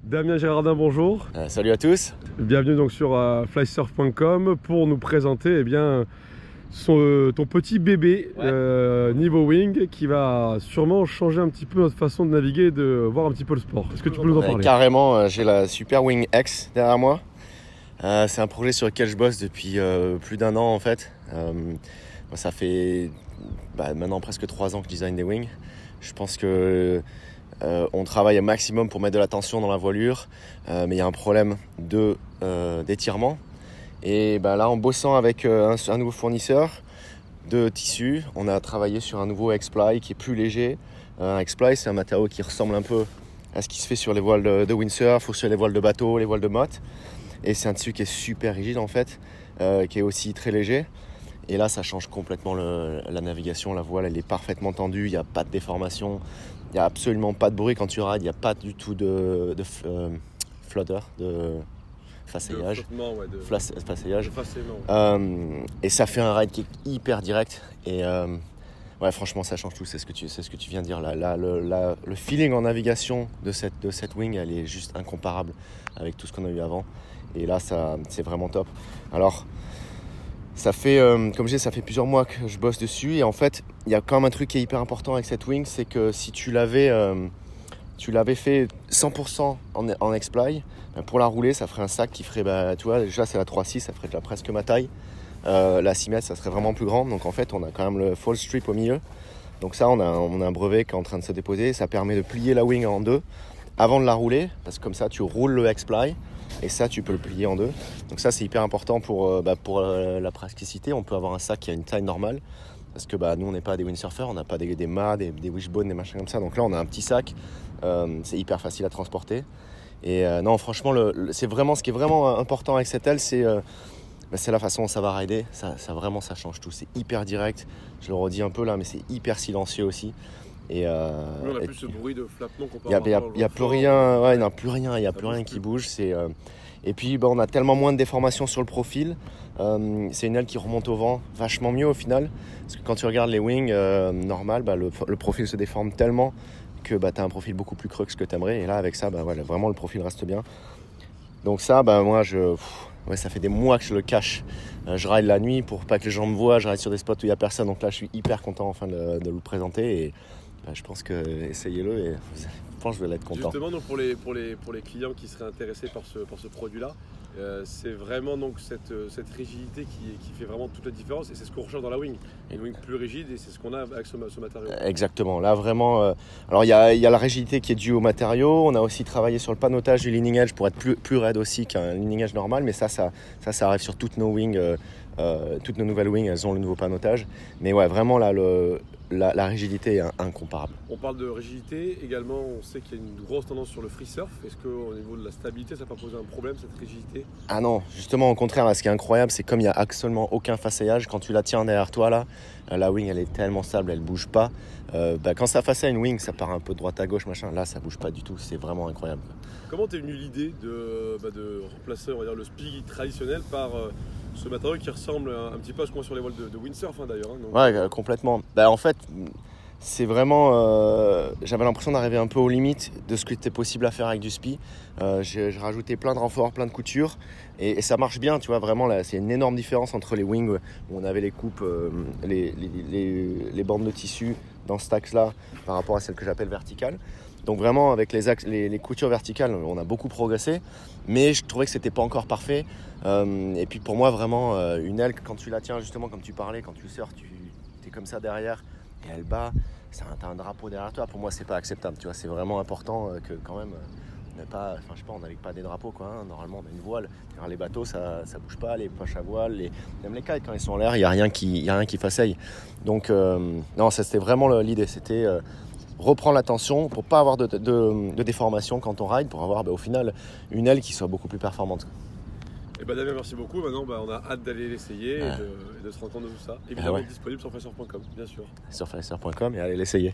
Damien Gérardin, bonjour. Salut à tous. Bienvenue donc sur flysurf.com pour nous présenter ton petit bébé niveau wing qui va sûrement changer un petit peu notre façon de naviguer et de voir un petit peu le sport. Est-ce que tu peux nous en parler? Carrément, j'ai la Super Wing X derrière moi. C'est un projet sur lequel je bosse depuis plus d'un an en fait. Ça fait maintenant presque 3 ans que je design des wings. Je pense que on travaille un maximum pour mettre de la tension dans la voilure, mais il y a un problème d'étirement. Et là, en bossant avec un nouveau fournisseur de tissu, on a travaillé sur un nouveau X-Ply qui est plus léger. Un X-Ply, c'est un matériau qui ressemble un peu à ce qui se fait sur les voiles de windsurf ou sur les voiles de bateau, les voiles de motte. Et c'est un tissu qui est super rigide en fait, qui est aussi très léger. Et là, ça change complètement la navigation. La voile, elle est parfaitement tendue, il n'y a pas de déformation, il n'y a absolument pas de bruit quand tu rides, il n'y a pas du tout de flutter, de façaillage. Et ça fait un ride qui est hyper direct. Et franchement, ça change tout. C'est ce que tu viens de dire. Le feeling en navigation de cette wing, elle est juste incomparable avec tout ce qu'on a eu avant. Et là, c'est vraiment top. Alors, ça fait, comme je dis, ça fait plusieurs mois que je bosse dessus. Et en fait, il y a quand même un truc qui est hyper important avec cette wing, c'est que si tu l'avais fait 100% en X-Ply, pour la rouler, ça ferait un sac qui ferait, tu vois, déjà c'est la 3.6, ça ferait déjà presque ma taille. La 6 mètres, ça serait vraiment plus grand. Donc en fait, on a quand même le fall strip au milieu. Donc ça, on a un brevet qui est en train de se déposer. Ça permet de plier la wing en deux avant de la rouler, parce que comme ça, tu roules le X-Ply. Et ça, tu peux le plier en deux. Donc ça, c'est hyper important pour la praticité. On peut avoir un sac qui a une taille normale. Parce que nous, on n'est pas des windsurfers, on n'a pas des mâts, des wishbones, des machins comme ça. Donc là, on a un petit sac. C'est hyper facile à transporter. Et non, franchement, ce qui est vraiment important avec cette aile, c'est la façon dont ça va rider. Ça change tout. C'est hyper direct. Je le redis un peu là, mais c'est hyper silencieux aussi. Et on a plus ce bruit de flappement qu'on peut avoir. Il n'y a plus rien, il n'y a plus rien, qui bouge. Et puis on a tellement moins de déformations sur le profil. C'est une aile qui remonte au vent vachement mieux au final. Parce que quand tu regardes les wings normales, le profil se déforme tellement que tu as un profil beaucoup plus creux que ce que tu aimerais. Et là, avec ça, vraiment le profil reste bien. Donc ça, moi, ça fait des mois que je le cache. Je ride la nuit pour pas que les gens me voient. Je ride sur des spots où il n'y a personne. Donc là, je suis hyper content enfin de le présenter. Et je pense que essayez-le et je pense que je vais être content. Justement, donc pour les clients qui seraient intéressés par ce produit-là, c'est vraiment donc cette rigidité qui fait vraiment toute la différence et c'est ce qu'on recherche dans la wing. Une wing plus rigide et c'est ce qu'on a avec ce matériau. Exactement. Là vraiment, alors il y a la rigidité qui est due au matériau. On a aussi travaillé sur le panotage du leading edge pour être plus raide aussi qu'un leading edge normal, mais ça arrive sur toutes nos wings. Toutes nos nouvelles wings, elles ont le nouveau panotage. Mais ouais, vraiment là, la rigidité est incomparable. On parle de rigidité, également on sait qu'il y a une grosse tendance sur le free surf. Est-ce qu'au niveau de la stabilité, ça peut poser un problème cette rigidité? Ah non, justement au contraire, là, ce qui est incroyable, c'est comme il n'y a absolument aucun façaillage, quand tu la tiens derrière toi là, la wing elle est tellement stable, elle ne bouge pas. Quand ça façaille une wing, ça part un peu de droite à gauche, machin. Là ça ne bouge pas du tout, c'est vraiment incroyable. Comment t'es venu l'idée de remplacer on va dire, le speed traditionnel par ce matériau qui ressemble un petit peu à ce qu'on voit sur les voiles de windsurf d'ailleurs donc... Ouais, complètement. En fait, c'est vraiment... j'avais l'impression d'arriver un peu aux limites de ce qui était possible à faire avec du spi. J'ai rajouté plein de renforts, plein de coutures et ça marche bien, tu vois, vraiment là, c'est une énorme différence entre les wings où on avait les coupes, les bandes de tissu dans cet axe-là par rapport à celle que j'appelle verticale. Donc vraiment avec les coutures verticales, on a beaucoup progressé, mais je trouvais que c'était pas encore parfait. Et puis pour moi vraiment une aile, quand tu la tiens justement comme tu parlais, quand tu sors, tu es comme ça derrière et elle bat, t'as un drapeau derrière toi. Pour moi c'est pas acceptable, tu vois, c'est vraiment important que quand même on navigue pas des drapeaux quoi. Normalement on a une voile. Alors, les bateaux ça bouge pas, les poches à voile, même les kites quand ils sont en l'air, il y a rien qui façaille. Donc non, ça c'était vraiment l'idée, c'était reprendre la tension pour pas avoir de déformation quand on ride, pour avoir au final une aile qui soit beaucoup plus performante. Et Damien, merci beaucoup. Maintenant, on a hâte d'aller l'essayer et de se rendre compte de tout ça. Évidemment, disponible sur flysurf.com, bien sûr. Sur flysurf.com et allez l'essayer.